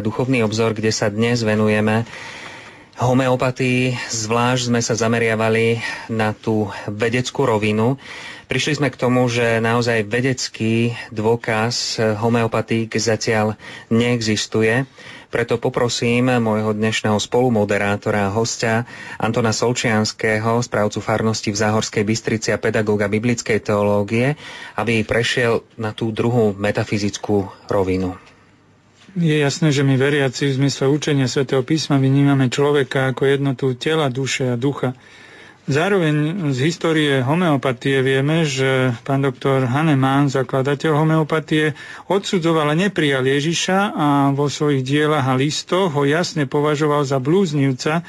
Duchovný obzor, kde sa dnes venujeme homeopatii. Zvlášť sme sa zameriavali na tú vedeckú rovinu. Prišli sme k tomu, že naozaj vedecký dôkaz homeopatík zatiaľ neexistuje. Preto poprosím môjho dnešného spolumoderátora a hostia Antona Solčianskeho, správcu farnosti v Záhorskej Bystrici a pedagóga biblickej teológie, aby prešiel na tú druhú metafyzickú rovinu. Je jasné, že my veriaci v zmysle učenia Svätého písma vnímame človeka ako jednotu tela, duše a ducha. Zároveň z histórie homeopatie vieme, že pán doktor Hahnemann, zakladateľ homeopatie, odsudzoval a neprijal Ježiša a vo svojich dielach a listoch ho jasne považoval za blúznivca,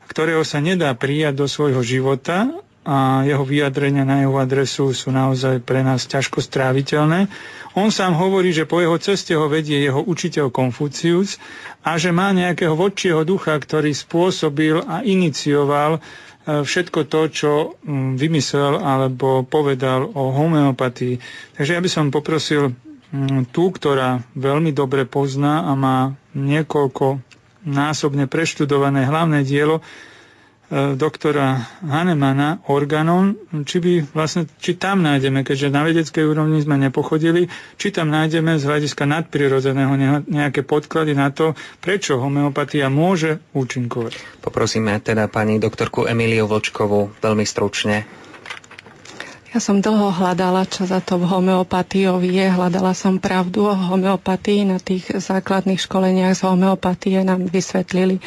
ktorého sa nedá prijať do svojho života, a jeho vyjadrenia na jeho adresu sú naozaj pre nás ťažko stráviteľné. On sám hovorí, že po jeho ceste ho vedie jeho učiteľ Konfucius a že má nejakého vodčieho ducha, ktorý spôsobil a inicioval všetko to, čo vymyslel alebo povedal o homeopatii. Takže ja by som poprosil tú, ktorá veľmi dobre pozná a má niekoľko násobne preštudované hlavné dielo doktora Hahnemanna, Organon, či tam nájdeme, keďže na vedeckej úrovni sme nepochodili, či tam nájdeme z hľadiska nadprirodzeného nejaké podklady na to, prečo homeopatia môže účinkovať. Poprosíme teda pani doktorku Emíliu Vlčkovú veľmi stručne. Ja som dlho hľadala, čo za to v homeopatiou je. Hľadala som pravdu o homeopatii. Na tých základných školeniach z homeopatie nám vysvetlili,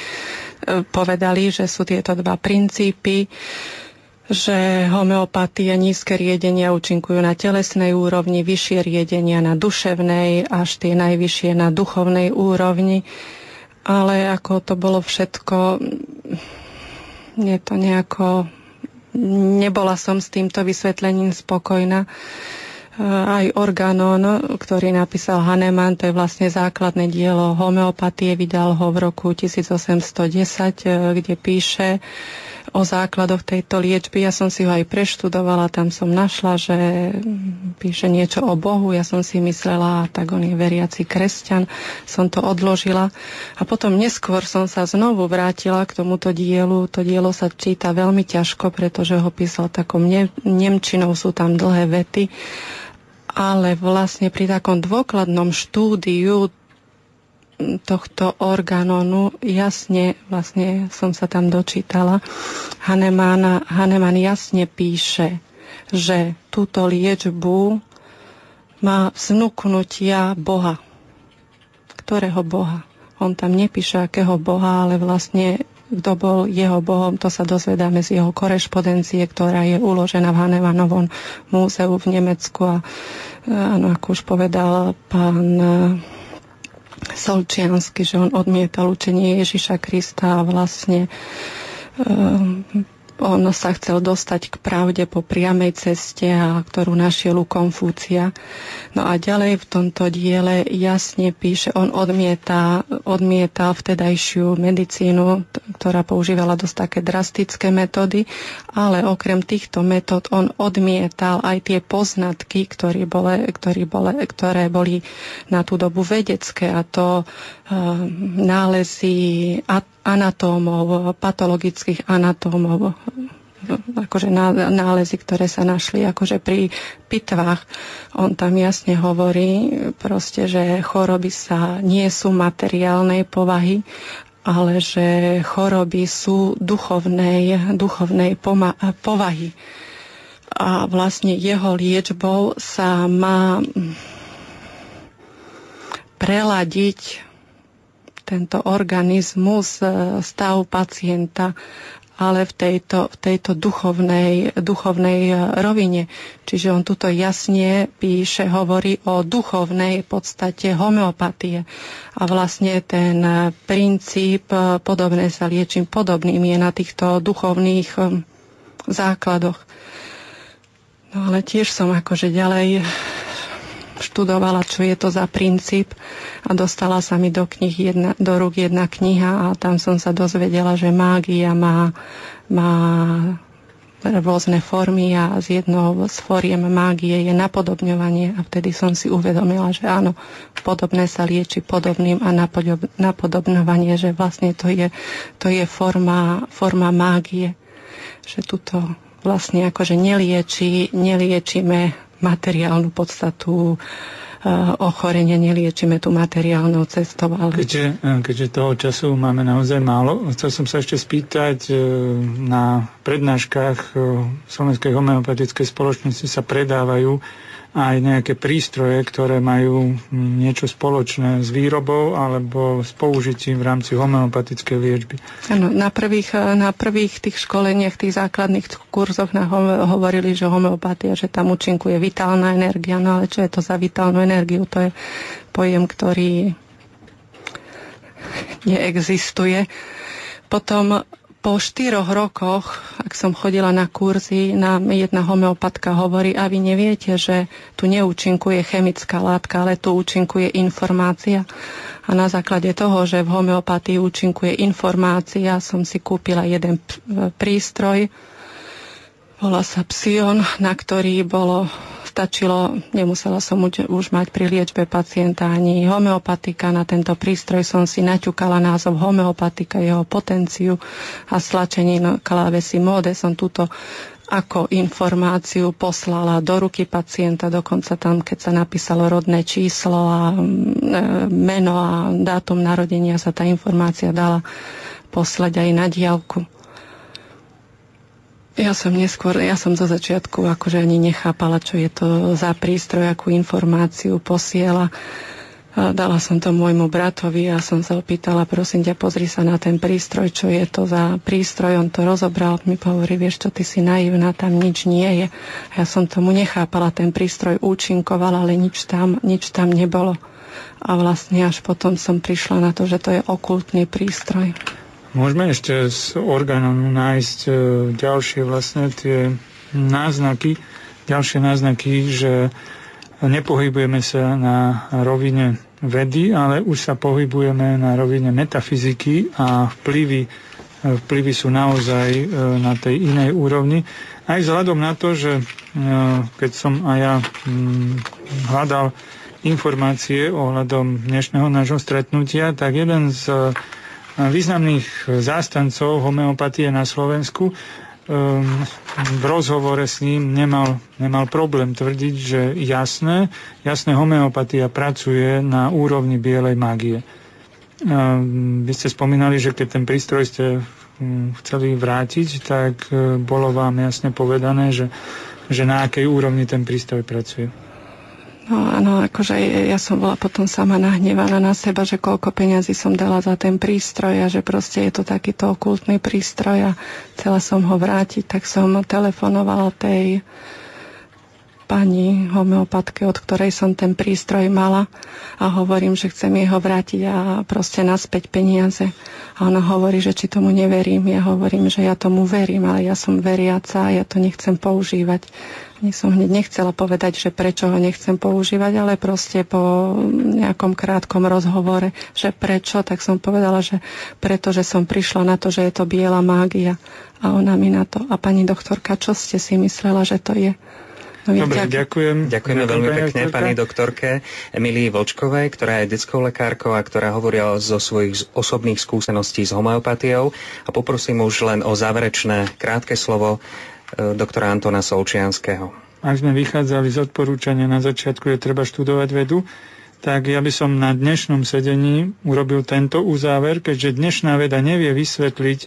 povedali, že sú tieto dva princípy, že homeopatie, nízke riedenia účinkujú na telesnej úrovni, vyššie riedenia na duševnej, až tie najvyššie na duchovnej úrovni. Ale ako to bolo všetko, nie to nejako... Nebola som s týmto vysvetlením spokojná. Aj Organon, ktorý napísal Hahnemann, to je vlastne základné dielo homeopatie, vydal ho v roku 1810, kde píše o základoch tejto liečby. Ja som si ho aj preštudovala, tam som našla, že píše niečo o Bohu. Ja som si myslela, tak on je veriaci kresťan. Som to odložila. A potom neskôr som sa znovu vrátila k tomuto dielu. To dielo sa číta veľmi ťažko, pretože ho písal takou nemčinou, sú tam dlhé vety. Ale vlastne pri takom dôkladnom štúdiu tohto Organonu jasne, vlastne som sa tam dočítala, Hahnemann jasne píše, že túto liečbu má vznúknutia Boha. Ktorého Boha? On tam nepíše, akého Boha, ale vlastne kto bol jeho Bohom, to sa dozvedáme z jeho korešpondencie, ktorá je uložená v Hahnemannovom múzeu v Nemecku. A áno, ako už povedal pán Solčiansky, že on odmietal učenie Ježiša Krista a vlastne on sa chcel dostať k pravde po priamej ceste, ktorú našiel u Konfúcia. No a ďalej v tomto diele jasne píše, on odmietal vtedajšiu medicínu, ktorá používala dosť také drastické metódy, ale okrem týchto metód on odmietal aj tie poznatky, ktoré boli na tú dobu vedecké, a to nálezy anatómov, patologických anatómov, akože nálezy, ktoré sa našli akože pri pitvách. On tam jasne hovorí proste, že choroby nie sú materiálnej povahy, ale že choroby sú duchovnej povahy. A vlastne jeho liečbou sa má preladiť tento organizmus, stav pacienta, ale v tejto duchovnej rovine. Čiže on tuto jasne píše, hovorí o duchovnej podstate homeopatie. A vlastne ten princíp podobné sa liečím podobným je na týchto duchovných základoch. No ale tiež som akože ďalej študovala, čo je to za princíp, a dostala sa mi do rúk jedna kniha a tam som sa dozvedela, že mágia má rôzne formy a z jednou z foriem mágie je napodobňovanie a vtedy som si uvedomila, že áno, podobné sa lieči podobným a napodobňovanie, že vlastne to je forma mágie, že tuto vlastne akože neliečíme materiálnu podstatu ochorenia, neliečíme tú materiálnou cestou. Ale... Keďže toho času máme naozaj málo, chcel som sa ešte spýtať, na prednáškach Slovenskej homeopatickej spoločnosti sa predávajú aj nejaké prístroje, ktoré majú niečo spoločné s výrobou alebo s použitím v rámci homeopatickej liečby. Áno, na prvých tých školeniach, tých základných kurzoch hovorili, že homeopatia, že tam účinkuje vitálna energia, no ale čo je to za vitálnu energiu? To je pojem, ktorý neexistuje. Potom po 4 rokoch, ak som chodila na kurzy, nám jedna homeopatka hovorí, a vy neviete, že tu neúčinkuje chemická látka, ale tu účinkuje informácia. A na základe toho, že v homeopatii účinkuje informácia, som si kúpila jeden prístroj, volá sa Psion, na ktorý stačilo, nemusela som už mať pri liečbe pacienta ani homeopatika. Na tento prístroj som si naťukala názov homeopatika, jeho potenciu a stlačením klávesy móde som túto ako informáciu poslala do ruky pacienta, dokonca tam, keď sa napísalo rodné číslo a meno a dátum narodenia, sa tá informácia dala poslať aj na diaľku. Ja som zo začiatku akože ani nechápala, čo je to za prístroj, akú informáciu posiela. Dala som to môjmu bratovi a som sa opýtala, prosím ťa, pozri sa na ten prístroj, čo je to za prístroj. On to rozobral, mi hovorí, vieš čo, ty si naivná, tam nič nie je. Ja som tomu nechápala, ten prístroj účinkoval, ale nič tam nebolo. A vlastne až potom som prišla na to, že to je okultný prístroj. Môžeme ešte z orgánu nájsť ďalšie vlastne tie náznaky, že nepohybujeme sa na rovine vedy, ale už sa pohybujeme na rovine metafyziky a vplyvy sú naozaj na tej inej úrovni. Aj vzhľadom na to, že keď som aj ja hľadal informácie ohľadom dnešného nášho stretnutia, tak jeden z významných zástancov homeopatie na Slovensku v rozhovore s ním nemal problém tvrdiť, že jasné homeopatia pracuje na úrovni bielej mágie. Vy ste spomínali, že keď ten prístroj ste chceli vrátiť, tak bolo vám jasne povedané, že na akej úrovni ten prístroj pracuje. No áno, akože ja som bola potom sama nahnevaná na seba, že koľko peňazí som dala za ten prístroj a že proste je to takýto okultný prístroj a chcela som ho vrátiť, tak som telefonovala tej pani homeopatke, od ktorej som ten prístroj mala a hovorím, že chcem jej ho vrátiť a proste naspäť peniaze. A ona hovorí, že či tomu neverím. Ja hovorím, že ja tomu verím, ale ja som veriaca a ja to nechcem používať. Som hneď nechcela povedať, že prečo ho nechcem používať, ale proste po nejakom krátkom rozhovore, že prečo, tak som povedala, že pretože som prišla na to, že je to biela mágia. A ona mi na to, a pani doktorka, čo ste si myslela, že to je? No, dobre, ďakujem. Ďakujeme veľmi pekne pani doktorke Emílii Vlčkovej, ktorá je detskou lekárkou a ktorá hovorila zo svojich osobných skúseností s homeopatiou. A poprosím už len o záverečné krátke slovo doktora Antona Solčianskeho. Ak sme vychádzali z odporúčania na začiatku, je treba študovať vedu, tak ja by som na dnešnom sedení urobil tento uzáver, keďže dnešná veda nevie vysvetliť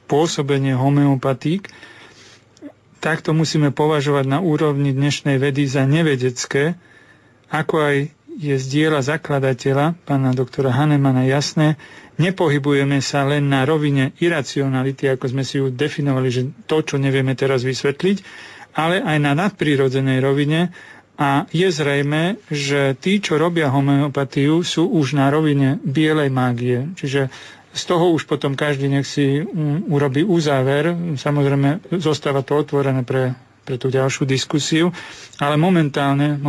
pôsobenie homeopatík, tak to musíme považovať na úrovni dnešnej vedy za nevedecké, ako aj je z diela zakladateľa, pána doktora Hahnemana, jasné, nepohybujeme sa len na rovine iracionality, ako sme si ju definovali, že to, čo nevieme teraz vysvetliť, ale aj na nadprirodzenej rovine a je zrejme, že tí, čo robia homeopatiu, sú už na rovine bielej mágie. Čiže z toho už potom každý nech si urobí uzáver. Samozrejme, zostáva to otvorené pre tú ďalšiu diskusiu, ale momentálne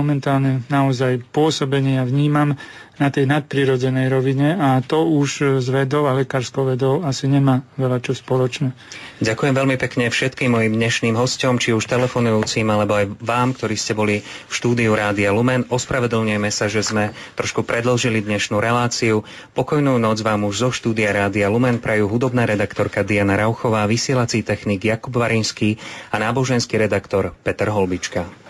naozaj pôsobenie ja vnímam, na tej nadprirodzenej rovine a to už s vedou a lekárskou vedou asi nemá veľa čo spoločné. Ďakujem veľmi pekne všetkým mojim dnešným hosťom, či už telefonujúcim, alebo aj vám, ktorí ste boli v štúdiu Rádia Lumen. Ospravedlňujeme sa, že sme trošku predĺžili dnešnú reláciu. Pokojnú noc vám už zo štúdia Rádia Lumen prajú hudobná redaktorka Diana Rauchová, vysielací technik Jakub Varinský a náboženský redaktor Peter Holbička.